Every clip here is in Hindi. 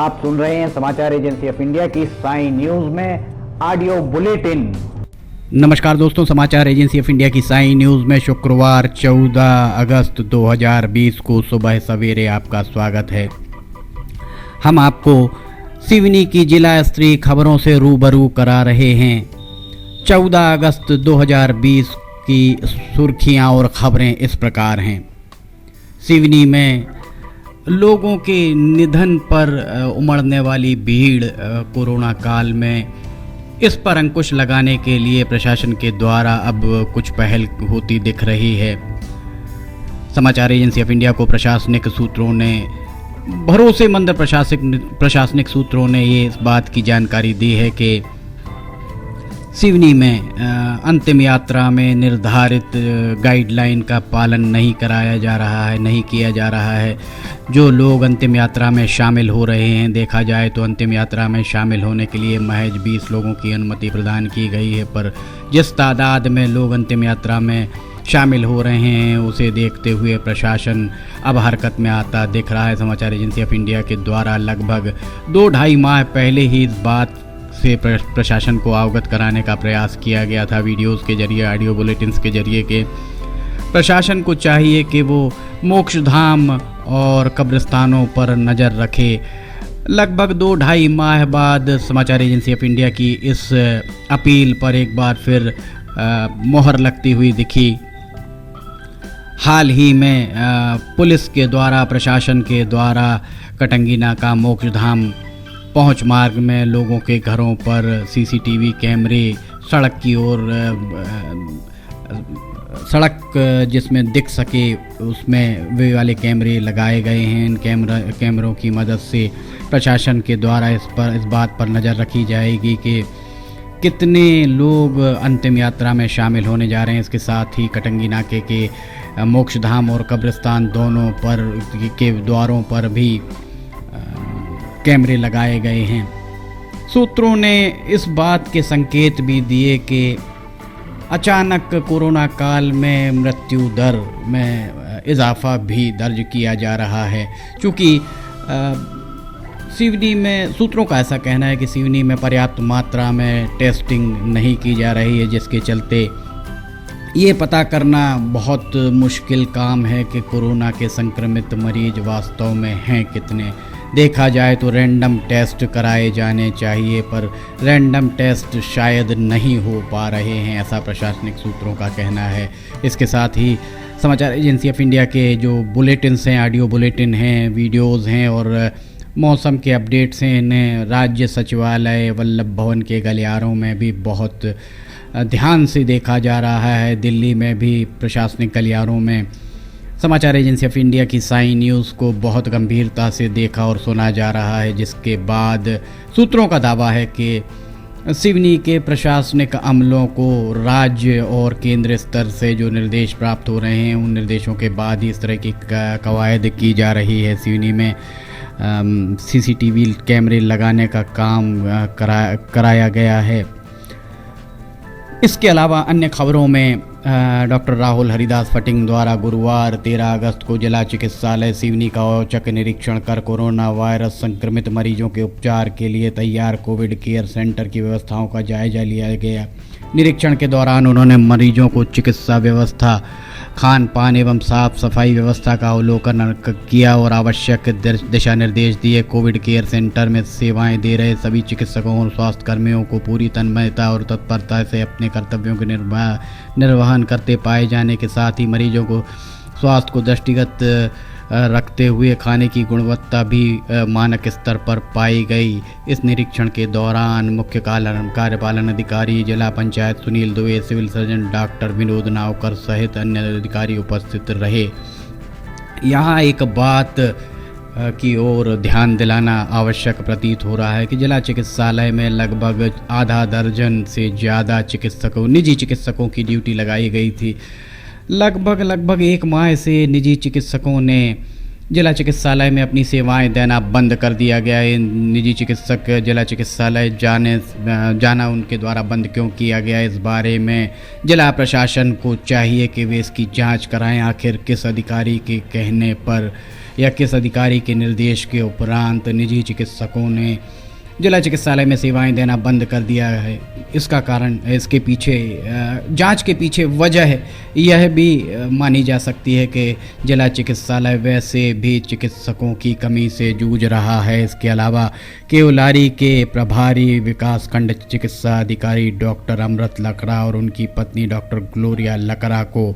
आप सुन रहे हैं समाचार एजेंसी ऑफ इंडिया की साई न्यूज में ऑडियो बुलेटिन। नमस्कार दोस्तों, समाचार एजेंसी ऑफ इंडिया की साई न्यूज़ में शुक्रवार 14 अगस्त 2020 को सुबह सवेरे आपका स्वागत है। हम आपको सिवनी की जिला स्तरीय खबरों से रूबरू करा रहे हैं। 14 अगस्त 2020 की सुर्खियां और खबरें इस प्रकार हैं। सिवनी में लोगों के निधन पर उमड़ने वाली भीड़ कोरोना काल में, इस पर अंकुश लगाने के लिए प्रशासन के द्वारा अब कुछ पहल होती दिख रही है। समाचार एजेंसी ऑफ इंडिया को प्रशासनिक सूत्रों ने, भरोसेमंद प्रशासनिक सूत्रों ने ये इस बात की जानकारी दी है कि सिवनी में अंतिम यात्रा में निर्धारित गाइडलाइन का पालन नहीं कराया जा रहा है, नहीं किया जा रहा है। जो लोग अंतिम यात्रा में शामिल हो रहे हैं, देखा जाए तो अंतिम यात्रा में शामिल होने के लिए महज 20 लोगों की अनुमति प्रदान की गई है, पर जिस तादाद में लोग अंतिम यात्रा में शामिल हो रहे हैं उसे देखते हुए प्रशासन अब हरकत में आता दिख रहा है। समाचार एजेंसी ऑफ इंडिया के द्वारा लगभग 2-2.5 माह पहले ही इस बात से प्रशासन को अवगत कराने का प्रयास किया गया था, वीडियोस के जरिए, ऑडियो बुलेटिन्स के जरिए के प्रशासन को चाहिए कि वो मोक्षधाम और कब्रिस्तानों पर नज़र रखे। लगभग 2-2.5 माह बाद समाचार एजेंसी ऑफ इंडिया की इस अपील पर एक बार फिर मोहर लगती हुई दिखी। हाल ही में पुलिस के द्वारा, प्रशासन के द्वारा कटंगी नाका मोक्षधाम पहुंच मार्ग में लोगों के घरों पर सीसीटीवी कैमरे, सड़क की ओर सड़क जिसमें दिख सके उसमें वे वाले कैमरे लगाए गए हैं। इन कैमरों की मदद से प्रशासन के द्वारा इस बात पर नज़र रखी जाएगी कि कितने लोग अंतिम यात्रा में शामिल होने जा रहे हैं। इसके साथ ही कटंगी नाके के मोक्षधाम और कब्रिस्तान दोनों पर के द्वारों पर भी कैमरे लगाए गए हैं। सूत्रों ने इस बात के संकेत भी दिए कि अचानक कोरोना काल में मृत्यु दर में इजाफा भी दर्ज किया जा रहा है, क्योंकि सिवनी में, सूत्रों का ऐसा कहना है कि सिवनी में पर्याप्त मात्रा में टेस्टिंग नहीं की जा रही है, जिसके चलते ये पता करना बहुत मुश्किल काम है कि कोरोना के संक्रमित मरीज वास्तव में हैं कितने। देखा जाए तो रैंडम टेस्ट कराए जाने चाहिए, पर रैंडम टेस्ट शायद नहीं हो पा रहे हैं, ऐसा प्रशासनिक सूत्रों का कहना है। इसके साथ ही समाचार एजेंसी ऑफ इंडिया के जो बुलेटिन्स हैं, ऑडियो बुलेटिन हैं, वीडियोज़ हैं और मौसम के अपडेट्स हैं, इन्हें राज्य सचिवालय वल्लभ भवन के गलियारों में भी बहुत ध्यान से देखा जा रहा है। दिल्ली में भी प्रशासनिक गलियारों में समाचार एजेंसी ऑफ इंडिया की साई न्यूज़ को बहुत गंभीरता से देखा और सुना जा रहा है, जिसके बाद सूत्रों का दावा है कि सिवनी के प्रशासनिक अमलों को राज्य और केंद्र स्तर से जो निर्देश प्राप्त हो रहे हैं, उन निर्देशों के बाद ही इस तरह की कवायद की जा रही है। सिवनी में सीसीटीवी कैमरे लगाने का काम कराया गया है। इसके अलावा अन्य खबरों में डॉक्टर राहुल हरिदास फटिंग द्वारा गुरुवार 13 अगस्त को जिला चिकित्सालय सिवनी का औचक निरीक्षण कर कोरोना वायरस संक्रमित मरीजों के उपचार के लिए तैयार कोविड केयर सेंटर की व्यवस्थाओं का जायजा लिया गया। निरीक्षण के दौरान उन्होंने मरीजों को चिकित्सा व्यवस्था, खान पान एवं साफ सफाई व्यवस्था का अवलोकन किया और आवश्यक दिशा निर्देश दिए। कोविड केयर सेंटर में सेवाएं दे रहे सभी चिकित्सकों और स्वास्थ्यकर्मियों को पूरी तन्मयता और तत्परता से अपने कर्तव्यों के निर्वहन करते पाए जाने के साथ ही मरीजों को स्वास्थ्य को दृष्टिगत रखते हुए खाने की गुणवत्ता भी मानक स्तर पर पाई गई। इस निरीक्षण के दौरान मुख्य कार्यपालन अधिकारी जिला panchayat Sunil Dubey, civil surgeon doctor Vinod Navkar सहित अन्य अधिकारी उपस्थित रहे। यहाँ एक बात की ओर ध्यान दिलाना आवश्यक प्रतीत हो रहा है कि जिला चिकित्सालय में लगभग आधा दर्जन से ज़्यादा निजी चिकित्सकों की ड्यूटी लगाई गई थी। लगभग 1 माह से निजी चिकित्सकों ने जिला चिकित्सालय में अपनी सेवाएं देना बंद कर दिया गया है। निजी चिकित्सक जिला चिकित्सालय जाना उनके द्वारा बंद क्यों किया गया, इस बारे में जिला प्रशासन को चाहिए कि वे इसकी जांच कराएं। आखिर किस अधिकारी के कहने पर या किस अधिकारी के निर्देश के उपरांत निजी चिकित्सकों ने जिला चिकित्सालय में सेवाएं देना बंद कर दिया है, इसका कारण, इसके पीछे जांच के पीछे वजह यह भी मानी जा सकती है कि जिला चिकित्सालय वैसे भी चिकित्सकों की कमी से जूझ रहा है। इसके अलावा केवलारी के प्रभारी विकासखंड चिकित्सा अधिकारी डॉक्टर अमृत लकड़ा और उनकी पत्नी डॉक्टर ग्लोरिया लकड़ा को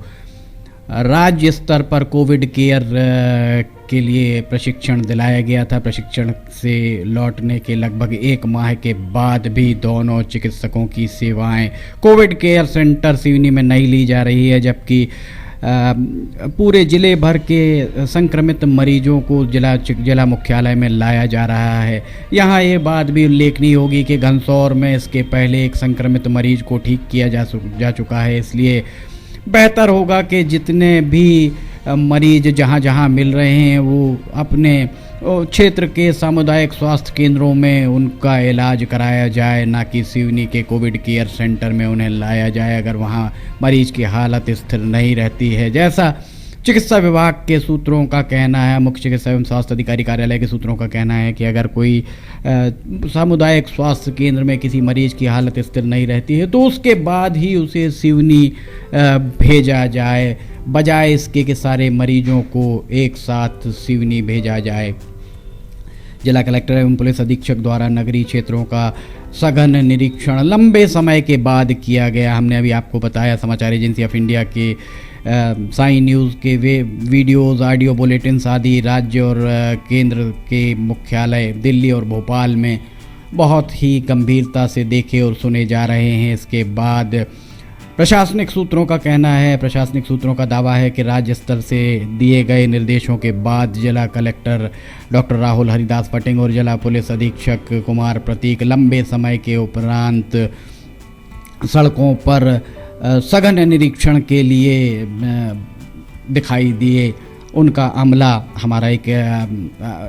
राज्य स्तर पर कोविड केयर के लिए प्रशिक्षण दिलाया गया था। प्रशिक्षण से लौटने के लगभग 1 माह के बाद भी दोनों चिकित्सकों की सेवाएं कोविड केयर सेंटर सिवनी में नहीं ली जा रही है, जबकि पूरे ज़िले भर के संक्रमित मरीजों को जिला मुख्यालय में लाया जा रहा है। यहाँ ये बात भी उल्लेखनीय होगी कि घनसौर में इसके पहले एक संक्रमित मरीज को ठीक किया जा चुका है। इसलिए बेहतर होगा कि जितने भी मरीज जहाँ जहाँ मिल रहे हैं वो अपने क्षेत्र के सामुदायिक स्वास्थ्य केंद्रों में उनका इलाज कराया जाए, ना कि सिवनी के कोविड केयर सेंटर में उन्हें लाया जाए अगर वहाँ मरीज की हालत स्थिर नहीं रहती है। जैसा चिकित्सा विभाग के सूत्रों का कहना है, मुख्य चिकित्सा एवं स्वास्थ्य अधिकारी कार्यालय के सूत्रों का कहना है कि अगर कोई सामुदायिक स्वास्थ्य केंद्र में किसी मरीज की हालत स्थिर नहीं रहती है तो उसके बाद ही उसे सिवनी भेजा जाए, बजाय इसके कि सारे मरीजों को एक साथ सिवनी भेजा जाए। जिला कलेक्टर एवं पुलिस अधीक्षक द्वारा नगरीय क्षेत्रों का सघन निरीक्षण लंबे समय के बाद किया गया। हमने अभी आपको बताया समाचार एजेंसी ऑफ इंडिया के साई न्यूज़ के वे वीडियोज़, ऑडियो बुलेटिन्स आदि राज्य और केंद्र के मुख्यालय दिल्ली और भोपाल में बहुत ही गंभीरता से देखे और सुने जा रहे हैं। इसके बाद प्रशासनिक सूत्रों का कहना है, प्रशासनिक सूत्रों का दावा है कि राज्य स्तर से दिए गए निर्देशों के बाद जिला कलेक्टर डॉक्टर राहुल हरिदास पटेंग और जिला पुलिस अधीक्षक कुमार प्रतीक लंबे समय के उपरांत सड़कों पर सघन निरीक्षण के लिए दिखाई दिए। उनका अमला हमारा एक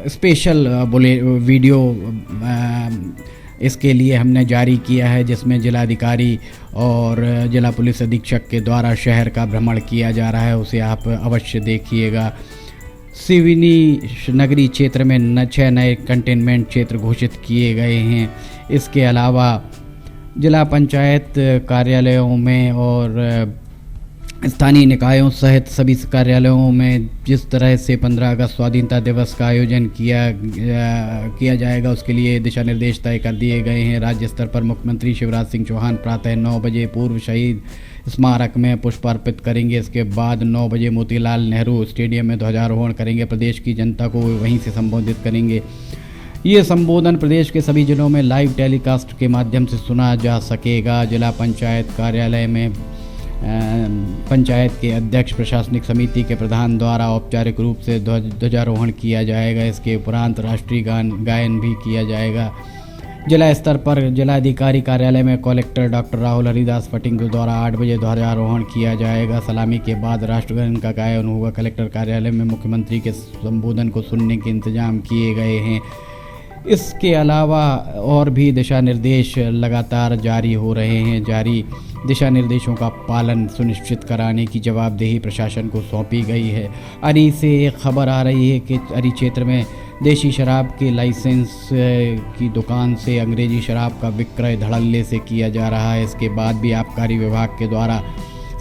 स्पेशल वीडियो इसके लिए हमने जारी किया है, जिसमें जिलाधिकारी और जिला पुलिस अधीक्षक के द्वारा शहर का भ्रमण किया जा रहा है, उसे आप अवश्य देखिएगा। सिवनी नगरीय क्षेत्र में 6 नए कंटेनमेंट क्षेत्र घोषित किए गए हैं। इसके अलावा जिला पंचायत कार्यालयों में और स्थानीय निकायों सहित सभी कार्यालयों में जिस तरह से 15 अगस्त स्वाधीनता दिवस का आयोजन किया जाएगा, उसके लिए दिशा निर्देश तय कर दिए गए हैं। राज्य स्तर पर मुख्यमंत्री शिवराज सिंह चौहान प्रातः 9 बजे पूर्व शहीद स्मारक में पुष्प अर्पित करेंगे। इसके बाद 9 बजे मोतीलाल नेहरू स्टेडियम में ध्वजारोहण करेंगे। प्रदेश की जनता को वहीं से संबोधित करेंगे। ये संबोधन प्रदेश के सभी जिलों में लाइव टेलीकास्ट के माध्यम से सुना जा सकेगा। जिला पंचायत कार्यालय में पंचायत के अध्यक्ष प्रशासनिक समिति के प्रधान द्वारा औपचारिक रूप से ध्वजारोहण किया जाएगा। इसके उपरांत राष्ट्रीय गायन भी किया जाएगा। जिला स्तर पर जिलाधिकारी कार्यालय में कलेक्टर डॉक्टर राहुल हरिदास पटेंग द्वारा 8 बजे ध्वजारोहण किया जाएगा। सलामी के बाद राष्ट्रगान का गायन होगा। कलेक्टर कार्यालय में मुख्यमंत्री के संबोधन को सुनने के इंतजाम किए गए हैं। इसके अलावा और भी दिशा निर्देश लगातार जारी हो रहे हैं। जारी दिशा निर्देशों का पालन सुनिश्चित कराने की जवाबदेही प्रशासन को सौंपी गई है। अरी से एक खबर आ रही है कि अरी क्षेत्र में देशी शराब के लाइसेंस की दुकान से अंग्रेजी शराब का विक्रय धड़ल्ले से किया जा रहा है। इसके बाद भी आबकारी विभाग के द्वारा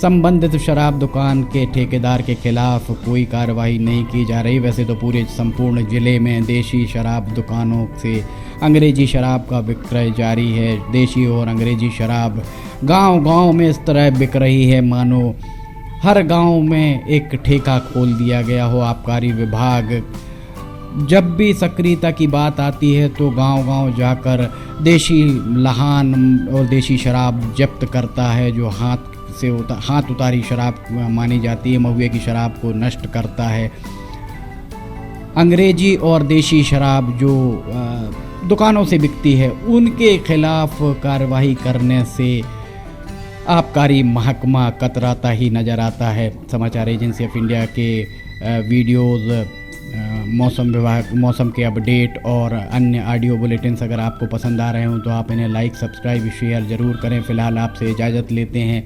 संबंधित शराब दुकान के ठेकेदार के खिलाफ कोई कार्रवाई नहीं की जा रही। वैसे तो पूरे संपूर्ण जिले में देशी शराब दुकानों से अंग्रेजी शराब का विक्रय जारी है। देशी और अंग्रेजी शराब गांव-गांव में इस तरह बिक रही है मानो हर गांव में एक ठेका खोल दिया गया हो। आबकारी विभाग जब भी सक्रियता की बात आती है तो गांव-गांव जाकर देशी लहान और देशी शराब जब्त करता है, जो हाथ उतारी शराब मानी जाती है, महुए की शराब को नष्ट करता है। अंग्रेजी और देशी शराब जो दुकानों से बिकती है उनके खिलाफ कार्रवाई करने से आबकारी महकमा कतराता ही नज़र आता है। समाचार एजेंसी ऑफ इंडिया के वीडियोज़ मौसम के अपडेट और अन्य ऑडियो बुलेटिन्स अगर आपको पसंद आ रहे हों तो आप इन्हें लाइक, सब्सक्राइब, शेयर ज़रूर करें। फ़िलहाल आपसे इजाज़त लेते हैं,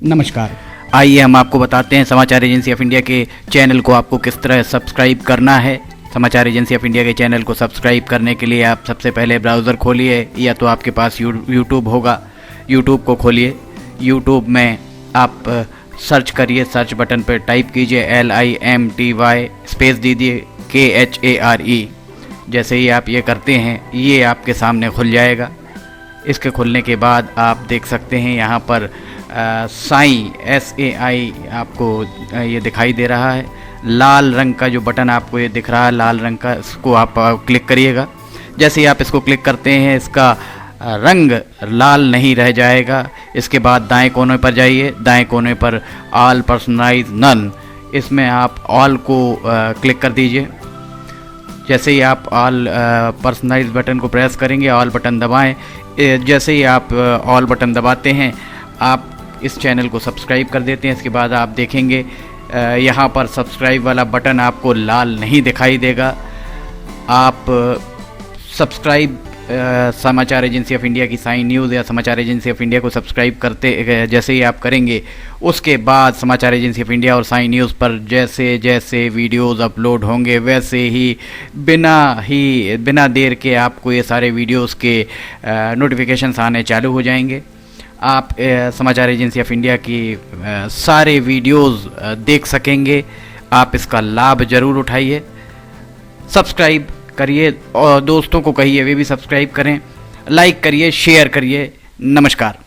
नमस्कार। आइए हम आपको बताते हैं समाचार एजेंसी ऑफ इंडिया के चैनल को आपको किस तरह सब्सक्राइब करना है। समाचार एजेंसी ऑफ इंडिया के चैनल को सब्सक्राइब करने के लिए आप सबसे पहले ब्राउज़र खोलिए, या तो आपके पास यूट्यूब होगा, यूट्यूब को खोलिए। यूट्यूब में आप सर्च करिए, सर्च बटन पर टाइप कीजिए LIMTY स्पेस दीजिए KHARE। जैसे ही आप ये करते हैं ये आपके सामने खुल जाएगा। इसके खुलने के बाद आप देख सकते हैं यहाँ पर साई SAI आपको ये दिखाई दे रहा है। लाल रंग का जो बटन आपको ये दिख रहा है लाल रंग का, इसको आप क्लिक करिएगा। जैसे ही आप इसको क्लिक करते हैं इसका रंग लाल नहीं रह जाएगा। इसके बाद दाएं कोने पर जाइए, दाएं कोने पर ऑल पर्सनलाइज नन, इसमें आप ऑल को क्लिक कर दीजिए। जैसे ही आप ऑल पर्सनलाइज बटन को प्रेस करेंगे, ऑल बटन दबाएं। जैसे ही आप ऑल बटन दबाते हैं आप इस चैनल को सब्सक्राइब कर देते हैं। इसके बाद आप देखेंगे यहाँ पर सब्सक्राइब वाला बटन आपको लाल नहीं दिखाई देगा। आप सब्सक्राइब समाचार एजेंसी ऑफ इंडिया की साइन न्यूज़ या समाचार एजेंसी ऑफ इंडिया को सब्सक्राइब करते जैसे ही आप करेंगे, उसके बाद समाचार एजेंसी ऑफ इंडिया और साइन न्यूज़ पर जैसे जैसे वीडियोस अपलोड होंगे वैसे ही बिना देर के आपको ये सारे वीडियोस के नोटिफिकेशंस आने चालू हो जाएंगे। आप समाचार एजेंसी ऑफ इंडिया की सारे वीडियोस देख सकेंगे। आप इसका लाभ ज़रूर उठाइए, सब्सक्राइब करिए और दोस्तों को कहिए वे भी सब्सक्राइब करें, लाइक करिए, शेयर करिए। नमस्कार।